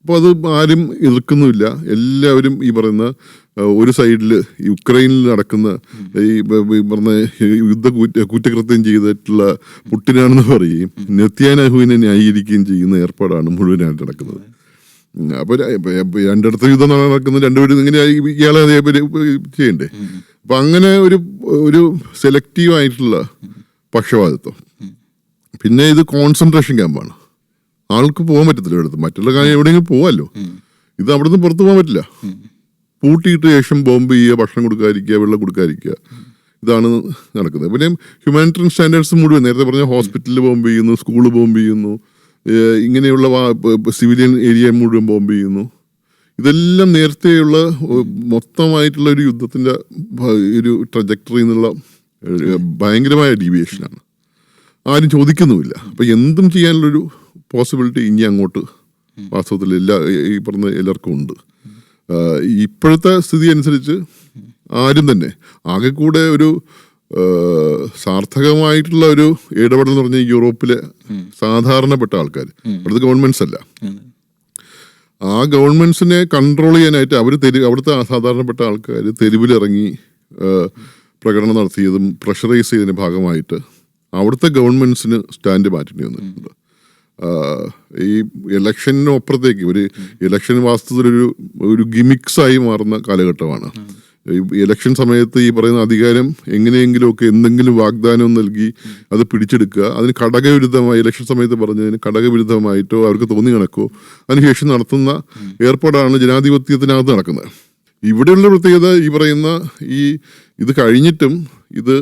അപ്പോൾ അത് ആരും എതിർക്കുന്നുമില്ല. എല്ലാവരും ഈ പറയുന്ന ഒരു സൈഡിൽ യുക്രൈനിൽ നടക്കുന്ന ഈ പറഞ്ഞ കുറ്റകൃത്യം ചെയ്തിട്ടുള്ള പുട്ടിനാണെന്ന് പറയുകയും നെത്യാനാഹുവിനെ ന്യായീകരിക്കുകയും ചെയ്യുന്ന ഏർപ്പാടാണ് മുഴുവനായിട്ട് നടക്കുന്നത്. അപ്പോൾ രണ്ടിടത്ത് യുദ്ധം നടക്കുന്ന രണ്ടുപേരും ഇങ്ങനെ ഇയാളെ അതേപോലെ ചെയ്യണ്ടേ. അപ്പം അങ്ങനെ ഒരു സെലക്റ്റീവായിട്ടുള്ള പക്ഷപാതിത്വം. പിന്നെ ഇത് കോൺസെൻട്രേഷൻ ക്യാമ്പാണ്. ആൾക്ക് പോകാൻ പറ്റത്തില്ല. ഇവിടുത്തെ മറ്റുള്ള കാര്യം എവിടെയെങ്കിലും പോവാമല്ലോ. ഇത് അവിടുന്ന് പുറത്ത് പോകാൻ പറ്റില്ല. പൂട്ടിയിട്ട് ശേഷം ബോംബ് ചെയ്യുക, ഭക്ഷണം കൊടുക്കാതിരിക്കുക, വെള്ളം കൊടുക്കാതിരിക്കുക, ഇതാണ് നടക്കുന്നത്. പിന്നെ ഹ്യൂമാനിറ്ററിയൻ സ്റ്റാൻഡേർഡ്സ് മുഴുവൻ നേരത്തെ പറഞ്ഞ ഹോസ്പിറ്റലിൽ ബോംബ് ചെയ്യുന്നു, സ്കൂൾ ബോംബ് ചെയ്യുന്നു, ഇങ്ങനെയുള്ള സിവിലിയൻ ഏരിയ മുഴുവൻ ബോംബ് ചെയ്യുന്നു. ഇതെല്ലാം നേരത്തെയുള്ള മൊത്തമായിട്ടുള്ള ഒരു യുദ്ധത്തിൻ്റെ ഒരു ട്രജക്ടറി എന്നുള്ള ഭയങ്കരമായ ഡീവിയേഷനാണ്. ആരും ചോദിക്കുന്നുമില്ല. അപ്പം എന്തും ചെയ്യാനുള്ളൊരു പോസിബിലിറ്റി ഇനി അങ്ങോട്ട് വാസ്തവത്തിൽ ഈ പറഞ്ഞ എല്ലാവർക്കും ഉണ്ട്. ഇപ്പോഴത്തെ സ്ഥിതി അനുസരിച്ച് ആരും തന്നെ ആകെ കൂടെ ഒരു സാർത്ഥകമായിട്ടുള്ള ഒരു ഇടപെടൽ എന്ന് പറഞ്ഞാൽ യൂറോപ്പിലെ സാധാരണപ്പെട്ട ആൾക്കാർ, അവിടുത്തെ ഗവൺമെന്റ്സ് അല്ല, ആ ഗവൺമെന്റ്സിനെ കൺട്രോൾ ചെയ്യാനായിട്ട് അവിടുത്തെ സാധാരണപ്പെട്ട ആൾക്കാർ തെരുവിലിറങ്ങി പ്രകടനം നടത്തിയതും പ്രഷറൈസ് ചെയ്തതിന്റെ ഭാഗമായിട്ട് അവിടുത്തെ ഗവൺമെന്റ്സിന് സ്റ്റാൻഡ് മാറ്റേണ്ടി വന്നിട്ടുണ്ട്. ഈ ഇലക്ഷനപ്പുറത്തേക്ക് ഒരു ഇലക്ഷൻ വാസ്തവത്തിലൊരു ഒരു ഗിമിക്സായി മാറുന്ന കാലഘട്ടമാണ്. ഇലക്ഷൻ സമയത്ത് ഈ പറയുന്ന അധികാരം എങ്ങനെയെങ്കിലുമൊക്കെ എന്തെങ്കിലും വാഗ്ദാനം നൽകി അത് പിടിച്ചെടുക്കുക, അതിന് ഘടകവിരുദ്ധമായി ഇലക്ഷൻ സമയത്ത് പറഞ്ഞതിന് ഘടകവിരുദ്ധമായിട്ടോ അവർക്ക് തോന്നി കണക്കോ അതിനുശേഷം നടത്തുന്ന ഏർപ്പാടാണ് ജനാധിപത്യത്തിനകത്ത് നടക്കുന്നത്. ഇവിടെയുള്ള പ്രത്യേകത ഈ പറയുന്ന ഇത് കഴിഞ്ഞിട്ടും ഇത്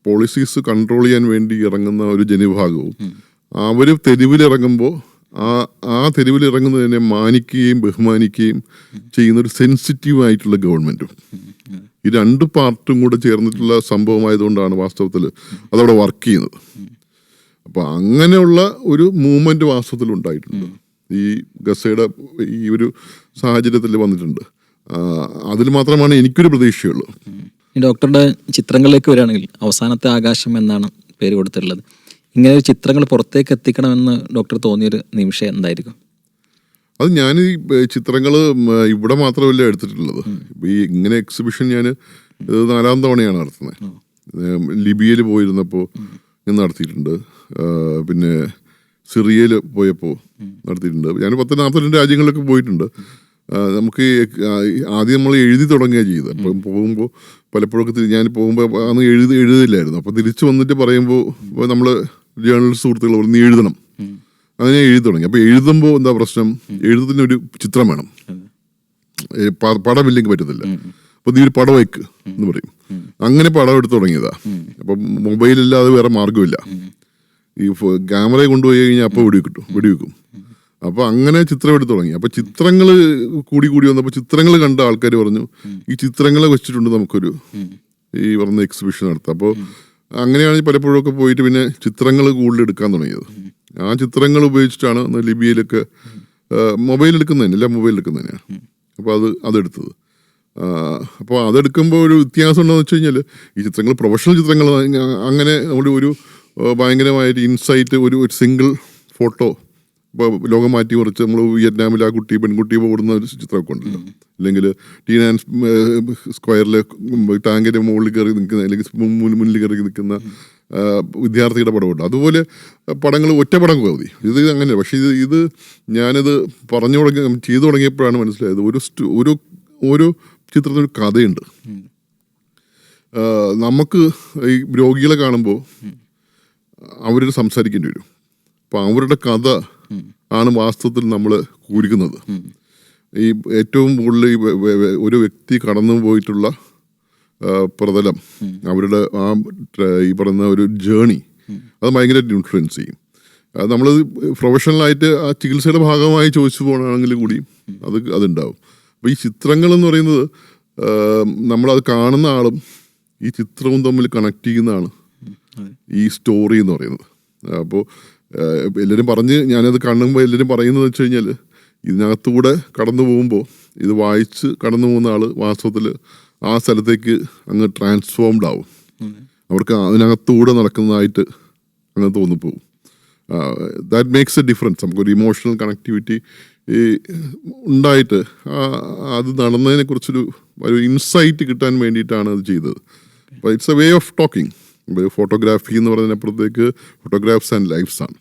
പോളിസീസ് കൺട്രോൾ ചെയ്യാൻ വേണ്ടി ഇറങ്ങുന്ന ഒരു ജനവിഭാഗവും അവർ തെരുവിലിറങ്ങുമ്പോൾ ആ തെരുവിലിറങ്ങുന്നതിനെ മാനിക്കുകയും ബഹുമാനിക്കുകയും ചെയ്യുന്ന ഒരു സെൻസിറ്റീവ് ആയിട്ടുള്ള ഗവൺമെന്റും, ഈ രണ്ട് പാർട്ടും കൂടെ ചേർന്നിട്ടുള്ള സംഭവമായതുകൊണ്ടാണ് വാസ്തവത്തിൽ അതവിടെ വർക്ക് ചെയ്യുന്നത്. അപ്പൊ അങ്ങനെയുള്ള ഒരു മൂവ്മെന്റ് വാസ്തവത്തിൽ ഉണ്ടായിട്ടുണ്ട്, ഈ ഗസയുടെ ഈ ഒരു സാഹചര്യത്തിൽ വന്നിട്ടുണ്ട്. അതിൽ മാത്രമാണ് എനിക്കൊരു പ്രതീക്ഷയുള്ളൂ. ഡോക്ടറുടെ ചിത്രങ്ങളിലേക്ക് വരികയാണെങ്കിൽ അവസാനത്തെ ആകാശം എന്നാണ് പേര് കൊടുത്തിട്ടുള്ളത്. ഇങ്ങനെ ഒരു ചിത്രങ്ങൾ പുറത്തേക്ക് എത്തിക്കണമെന്ന് ഡോക്ടർ തോന്നിയൊരു നിമിഷം എന്തായിരിക്കും? അത് ഞാൻ ഈ ചിത്രങ്ങൾ ഇവിടെ മാത്രമല്ല എടുത്തിട്ടുള്ളത്. ഈ ഇങ്ങനെ എക്സിബിഷൻ ഞാൻ 4ാം തവണയാണ് നടത്തുന്നത്. ലിബിയയിൽ പോയിരുന്നപ്പോൾ ഞാൻ നടത്തിയിട്ടുണ്ട്, പിന്നെ സിറിയയിൽ പോയപ്പോൾ നടത്തിയിട്ടുണ്ട്. ഞാൻ 42 രാജ്യങ്ങളിലൊക്കെ പോയിട്ടുണ്ട്. നമുക്ക് ആദ്യം നമ്മൾ എഴുതി തുടങ്ങുക ചെയ്തത്. അപ്പം പോകുമ്പോൾ പലപ്പോഴൊക്കെ ഞാൻ പോകുമ്പോൾ അന്ന് എഴുതില്ലായിരുന്നു. അപ്പം തിരിച്ചു വന്നിട്ട് പറയുമ്പോൾ നമ്മൾ ജേർണലിസ്റ്റ് സുഹൃത്തുക്കൾ പറഞ്ഞു നീ എഴുതണം, അങ്ങനെ എഴുതി തുടങ്ങി. അപ്പോൾ എഴുതുമ്പോൾ എന്താ പ്രശ്നം, എഴുതുന്നതിനൊരു ചിത്രം വേണം, പടമില്ലെങ്കിൽ പറ്റത്തില്ല. അപ്പോൾ നീ ഒരു പടം വയ്ക്ക് എന്ന് പറയും. അങ്ങനെ പടം എടുത്ത് തുടങ്ങിയതാ. അപ്പം മൊബൈലില്ലാതെ വേറെ മാർഗമില്ല. ഈ ക്യാമറയെ കൊണ്ടുപോയി കഴിഞ്ഞാൽ അപ്പോൾ വെടിവെക്കും. അപ്പോൾ അങ്ങനെ ചിത്രം എടുത്ത് തുടങ്ങി. അപ്പോൾ ചിത്രങ്ങൾ കൂടി വന്നപ്പോൾ ചിത്രങ്ങൾ കണ്ട ആൾക്കാർ പറഞ്ഞു ഈ ചിത്രങ്ങളെ വെച്ചിട്ടുണ്ട് നമുക്കൊരു ഈ പറഞ്ഞ എക്സിബിഷൻ നടത്താം. അപ്പോൾ അങ്ങനെയാണ് പലപ്പോഴൊക്കെ പോയിട്ട് പിന്നെ ചിത്രങ്ങൾ കൂടുതൽ എടുക്കാൻ തുടങ്ങിയത്. ആ ചിത്രങ്ങൾ ഉപയോഗിച്ചിട്ടാണ് ലിബിയയിലൊക്കെ മൊബൈൽ എടുക്കുന്നതന്നെ, എല്ലാം മൊബൈൽ എടുക്കുന്നതന്നെയാണ്. അപ്പോൾ അതെടുത്തത്. അപ്പോൾ അതെടുക്കുമ്പോൾ ഒരു വ്യത്യാസം ഉണ്ടെന്ന് വെച്ച് കഴിഞ്ഞാൽ ഈ ചിത്രങ്ങൾ പ്രൊഫഷണൽ ചിത്രങ്ങൾ അങ്ങനെ നമ്മുടെ ഒരു ഭയങ്കരമായിട്ട് ഇൻസൈറ്റ് ഒരു സിംഗിൾ ഫോട്ടോ ഇപ്പോൾ ലോകം മാറ്റി മറിച്ച് നമ്മൾ വിയറ്റ്നാമിൽ ആ പെൺകുട്ടി ഓടുന്ന ഒരു ചിത്രമൊക്കെ ഉണ്ടല്ലോ, അല്ലെങ്കിൽ ടീനാൻ സ്ക്വയറിൽ ടാങ്കിൻ്റെ മുകളിൽ കയറി നിൽക്കുന്ന അല്ലെങ്കിൽ മുന്നിൽ കയറി നിൽക്കുന്ന വിദ്യാർത്ഥിയുടെ പടമുണ്ട്. അതുപോലെ പടങ്ങൾ ഒറ്റ പടം മതി. ഇത് അങ്ങനെ. പക്ഷേ ഇത് ഞാനത് ചെയ്തു തുടങ്ങിയപ്പോഴാണ് മനസ്സിലായത് ഓരോ ചിത്രത്തിനൊരു കഥയുണ്ട്. നമുക്ക് ഈ രോഗികളെ കാണുമ്പോൾ അവരോട് സംസാരിക്കേണ്ടി വരും. അപ്പം അവരുടെ കഥ ആണ് വാസ്തവത്തിൽ നമ്മൾ കുറിക്കുന്നത്. ഈ ഏറ്റവും കൂടുതൽ ഒരു വ്യക്തി കടന്നു പോയിട്ടുള്ള പ്രതലം, അവരുടെ ഈ പറയുന്ന ഒരു ജേണി, അത് ഭയങ്കരമായിട്ട് ഇൻഫ്ലുവൻസ് ചെയ്യും. നമ്മൾ പ്രൊഫഷണലായിട്ട് ആ ചികിത്സയുടെ ഭാഗമായി ചോദിച്ചു പോകണമെങ്കിൽ കൂടി അതുണ്ടാവും. അപ്പോൾ ഈ ചിത്രങ്ങൾ എന്ന് പറയുന്നത് നമ്മളത് കാണുന്ന ആളും ഈ ചിത്രവും തമ്മിൽ കണക്ട് ചെയ്യുന്നതാണ് ഈ സ്റ്റോറി എന്ന് പറയുന്നത്. അപ്പോൾ എല്ലാവരും ഞാനത് കാണുമ്പോൾ എല്ലാവരും പറയുന്നത് വെച്ച് കഴിഞ്ഞാൽ ഇതിനകത്തൂടെ കടന്നു പോകുമ്പോൾ ഇത് വായിച്ച് കടന്നു പോകുന്ന ആൾ വാസ്തവത്തിൽ ആ സ്ഥലത്തേക്ക് അങ്ങ് ട്രാൻസ്ഫോംഡ് ആവും. അവർക്ക് അതിനകത്തൂടെ നടക്കുന്നതായിട്ട് അങ്ങനെ തോന്നിപ്പോവും. That makes a difference. നമുക്കൊരു ഇമോഷണൽ കണക്ടിവിറ്റി ഉണ്ടായിട്ട് അത് നടന്നതിനെ കുറിച്ചൊരു ഇൻസൈറ്റ് കിട്ടാൻ വേണ്ടിയിട്ടാണ് അത് ചെയ്തത്. അപ്പോൾ it's a way of talking. Photography എന്ന് പറയുന്നതിനപ്പുറത്തേക്ക് ഫോട്ടോഗ്രാഫ്സ് ആൻഡ് ലൈഫ്സ് ആണ്.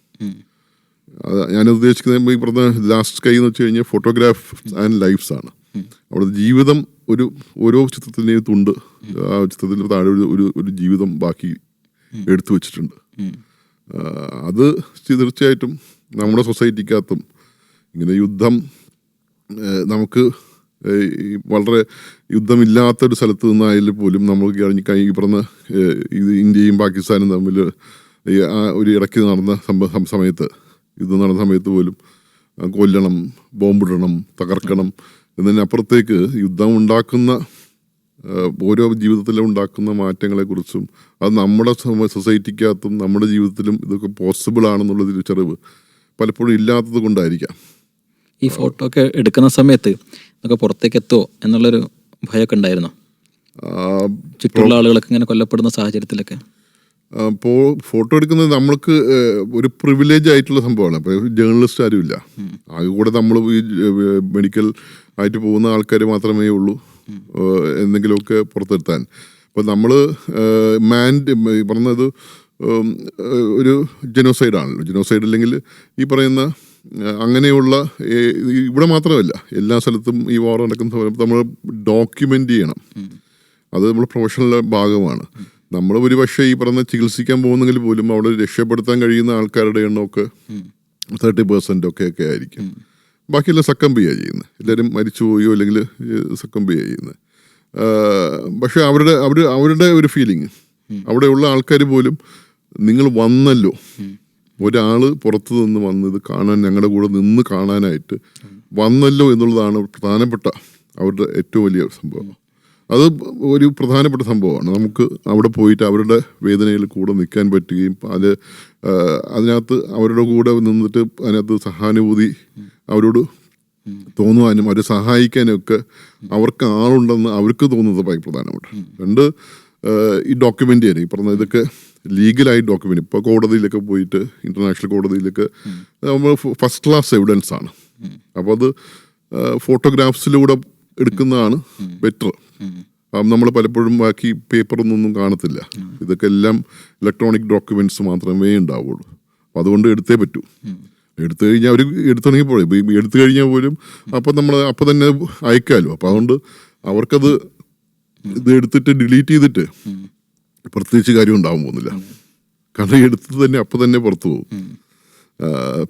ഞാൻ ഉദ്ദേശിക്കുന്നത് ഈ പറഞ്ഞ ലാസ്റ്റ് സ്കൈ എന്ന് വെച്ച് കഴിഞ്ഞാൽ ഫോട്ടോഗ്രാഫ് ആൻഡ് ലൈഫ്സ് ആണ്. അവിടെ ജീവിതം ഓരോ ചിത്രത്തിൻ്റെയും തുണ്ട്, ആ ചിത്രത്തിൻ്റെ താഴെ ഒരു ജീവിതം ബാക്കി എടുത്തു വെച്ചിട്ടുണ്ട്. അത് തീർച്ചയായിട്ടും നമ്മുടെ സൊസൈറ്റിക്കകത്തും ഇങ്ങനെ യുദ്ധം നമുക്ക് ഈ വളരെ യുദ്ധമില്ലാത്തൊരു സ്ഥലത്ത് നിന്നായാലും പോലും നമുക്ക് ഈ പറഞ്ഞ ഇത് ഇന്ത്യയും പാകിസ്ഥാനും തമ്മിൽ ഒരു ഇടയ്ക്ക് നടന്ന സമയത്ത് യുദ്ധം നടന്ന സമയത്ത് പോലും കൊല്ലണം, ബോംബിടണം, തകർക്കണം എന്നതിനപ്പുറത്തേക്ക് യുദ്ധം ഉണ്ടാക്കുന്ന ഓരോ ജീവിതത്തിലും ഉണ്ടാക്കുന്ന മാറ്റങ്ങളെക്കുറിച്ചും അത് നമ്മുടെ സൊസൈറ്റിക്കകത്തും നമ്മുടെ ജീവിതത്തിലും ഇതൊക്കെ പോസിബിൾ ആണെന്നുള്ള തിരിച്ചറിവ് പലപ്പോഴും ഇല്ലാത്തത് കൊണ്ടായിരിക്കാം. ഈ ഫോട്ടോ ഒക്കെ എടുക്കുന്ന സമയത്ത് ഇതൊക്കെ പുറത്തേക്ക് എത്തുമോ എന്നുള്ളൊരു ഭയമൊക്കെ ഉണ്ടായിരുന്നോ? ചുറ്റുള്ള ആളുകളൊക്കെ ഇങ്ങനെ കൊല്ലപ്പെടുന്ന സാഹചര്യത്തിലൊക്കെ ഫോട്ടോ എടുക്കുന്നത് നമ്മൾക്ക് ഒരു പ്രിവിലേജ് ആയിട്ടുള്ള സംഭവമാണ്. അപ്പോൾ ജേർണലിസ്റ്റ് ആരുമില്ല, ആകെ കൂടെ നമ്മൾ ഈ മെഡിക്കൽ ആയിട്ട് പോകുന്ന ആൾക്കാർ മാത്രമേ ഉള്ളൂ എന്തെങ്കിലുമൊക്കെ പുറത്തെടുത്താൻ. അപ്പോൾ നമ്മൾ പറഞ്ഞത് ഒരു ജനോസൈഡാണല്ലോ. ജനോസൈഡ് അല്ലെങ്കിൽ ഈ പറയുന്ന അങ്ങനെയുള്ള ഇവിടെ മാത്രമല്ല എല്ലാ സ്ഥലത്തും ഈ വാർ നടക്കുന്ന സമയത്ത് നമ്മൾ ഡോക്യുമെൻ്റ് ചെയ്യണം. അത് നമ്മൾ പ്രൊഫഷണൽ ഭാഗമാണ്. നമ്മൾ ഒരു പക്ഷേ ഈ പറഞ്ഞ ചികിത്സിക്കാൻ പോകുന്നെങ്കിൽ പോലും അവിടെ രക്ഷപ്പെടുത്താൻ കഴിയുന്ന ആൾക്കാരുടെ എണ്ണമൊക്കെ 30% ഒക്കെ ആയിരിക്കും. ബാക്കിയെല്ലാം സക്കംബ് ചെയ്യുക ചെയ്യുന്നത്. എല്ലാവരും മരിച്ചു പോയോ അല്ലെങ്കിൽ സക്കംബ് ചെയ്യുക ചെയ്യുന്നത്. പക്ഷെ അവരുടെ ഒരു ഫീലിംഗ് അവിടെയുള്ള ആൾക്കാർ പോലും നിങ്ങൾ വന്നല്ലോ, ഒരാൾ പുറത്തു നിന്ന് വന്ന് ഇത് കാണാൻ ഞങ്ങളുടെ കൂടെ നിന്ന് കാണാനായിട്ട് വന്നല്ലോ എന്നുള്ളതാണ് പ്രധാനപ്പെട്ട അവരുടെ ഏറ്റവും വലിയ സംഭവം. അത് ഒരു പ്രധാനപ്പെട്ട സംഭവമാണ്. നമുക്ക് അവിടെ പോയിട്ട് അവരുടെ വേദനയിൽ കൂടെ നിൽക്കാൻ പറ്റുകയും അതിനകത്ത് അവരുടെ കൂടെ നിന്നിട്ട് അതിനകത്ത് സഹാനുഭൂതി അവരോട് തോന്നുവാനും അവരെ സഹായിക്കാനും ഒക്കെ അവർക്ക് ആളുണ്ടെന്ന് അവർക്ക് തോന്നുന്നത് ഭയങ്കര പ്രധാനമാണ്. രണ്ട്, ഈ ഡോക്യുമെൻ്റ് ചെയ്യാൻ ഈ പറഞ്ഞ ഇതൊക്കെ ലീഗലായി ഡോക്യുമെൻ്റ് ഇപ്പോൾ കോടതിയിലൊക്കെ പോയിട്ട് ഇൻ്റർനാഷണൽ കോടതിയിലൊക്കെ നമ്മൾ ഫസ്റ്റ് ക്ലാസ് എവിഡൻസ് ആണ്. അപ്പോൾ അത് ഫോട്ടോഗ്രാഫ്സിലൂടെ എടുക്കുന്നതാണ് ബെറ്റർ. നമ്മൾ പലപ്പോഴും ബാക്കി പേപ്പറൊന്നും കാണത്തില്ല. ഇതൊക്കെ എല്ലാം ഇലക്ട്രോണിക് ഡോക്യുമെന്റ്സ് മാത്രമേ ഉണ്ടാവുള്ളൂ. അപ്പം അതുകൊണ്ട് എടുത്തേ പറ്റൂ. എടുത്തു കഴിഞ്ഞാൽ അവർ എടുത്തുണങ്ങിപ്പോഴേ എടുത്തു കഴിഞ്ഞാൽ പോലും അപ്പം നമ്മൾ അപ്പം തന്നെ അയക്കാമല്ലോ. അപ്പം അതുകൊണ്ട് അവർക്കത് ഇത് എടുത്തിട്ട് ഡിലീറ്റ് ചെയ്തിട്ട് പ്രത്യേകിച്ച് കാര്യം ഉണ്ടാവാൻ പോകുന്നില്ല. കാരണം എടുത്തത് തന്നെ അപ്പം തന്നെ പുറത്തു പോകും.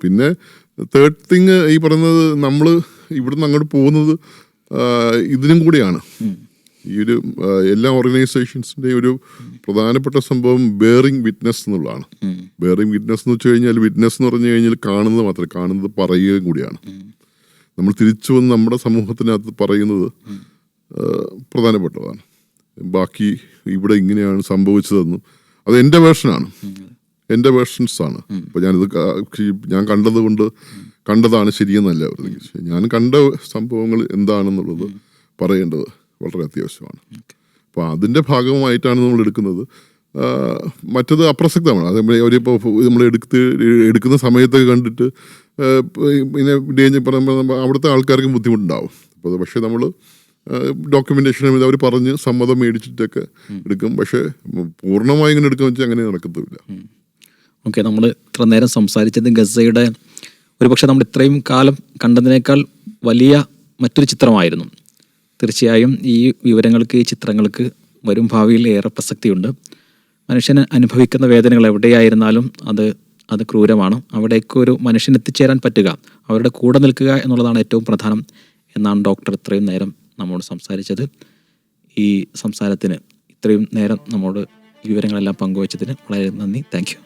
പിന്നെ തേർഡ് തിങ് ഈ പറയുന്നത് നമ്മൾ ഇവിടുന്ന് അങ്ങോട്ട് പോകുന്നത് ഇതിനും കൂടിയാണ്. ഈ ഒരു എല്ലാ ഓർഗനൈസേഷൻസിൻ്റെയും ഒരു പ്രധാനപ്പെട്ട സംഭവം ബെയറിംഗ് വിറ്റ്നസ് എന്നുള്ളതാണ്. ബെയറിംഗ് വിറ്റ്നസ് എന്ന് വെച്ച് കഴിഞ്ഞാൽ വിറ്റ്നസ് എന്ന് പറഞ്ഞു കഴിഞ്ഞാൽ കാണുന്നത് മാത്രമേ, കാണുന്നത് പറയുകയും കൂടിയാണ്. നമ്മൾ തിരിച്ചു വന്ന് നമ്മുടെ സമൂഹത്തിനകത്ത് പറയുന്നത് പ്രധാനപ്പെട്ടതാണ്. ബാക്കി ഇവിടെ ഇങ്ങനെയാണ് സംഭവിച്ചതെന്നും അത് എൻ്റെ വേർഷനാണ്, എൻ്റെ വേർഷൻസാണ്. അപ്പോൾ ഞാൻ കണ്ടതാണ് ശരിയെന്നല്ല, ഞാൻ കണ്ട സംഭവങ്ങൾ എന്താണെന്നുള്ളത് പറയേണ്ടത് വളരെ അത്യാവശ്യമാണ്. അപ്പോൾ അതിൻ്റെ ഭാഗമായിട്ടാണ് നമ്മൾ എടുക്കുന്നത്. മറ്റത് അപ്രസക്തമാണ്. അത് അവരിപ്പോൾ നമ്മൾ എടുക്കുന്ന സമയത്തൊക്കെ കണ്ടിട്ട് പിന്നെ ഡേഞ്ചർ പറയുമ്പോൾ അവിടുത്തെ ആൾക്കാർക്ക് ബുദ്ധിമുട്ടുണ്ടാവും. അപ്പോൾ പക്ഷേ നമ്മൾ ഡോക്യുമെൻറ്റേഷൻ അവർ പറഞ്ഞ് സമ്മതം മേടിച്ചിട്ടൊക്കെ എടുക്കും. പക്ഷേ പൂർണ്ണമായി ഇങ്ങനെ എടുക്കുക വെച്ചാൽ അങ്ങനെ നടക്കത്തില്ല. ഓക്കെ, നമ്മൾ ഇത്ര നേരം സംസാരിച്ചത് ഗസയുടെ ഒരുപക്ഷെ നമ്മൾ ഇത്രയും കാലം കണ്ടതിനേക്കാൾ വലിയ മറ്റൊരു ചിത്രമായിരുന്നു. തീർച്ചയായും ഈ വിവരങ്ങൾക്ക്, ഈ ചിത്രങ്ങൾക്ക് വരും ഭാവിയിൽ ഏറെ പ്രസക്തിയുണ്ട്. മനുഷ്യന് അനുഭവിക്കുന്ന വേദനകൾ എവിടെയായിരുന്നാലും അത് ക്രൂരമാണ്. അവിടേക്ക് ഒരു മനുഷ്യന് എത്തിച്ചേരാൻ പറ്റുക, അവരുടെ കൂടെ നിൽക്കുക എന്നുള്ളതാണ് ഏറ്റവും പ്രധാനം എന്നാണ് ഡോക്ടർ ഇത്രയും നേരം നമ്മോട് സംസാരിച്ചത്. ഈ സംസാരത്തിന് ഇത്രയും നേരം നമ്മോട് വിവരങ്ങളെല്ലാം പങ്കുവച്ചതിന് വളരെ നന്ദി. Thank you.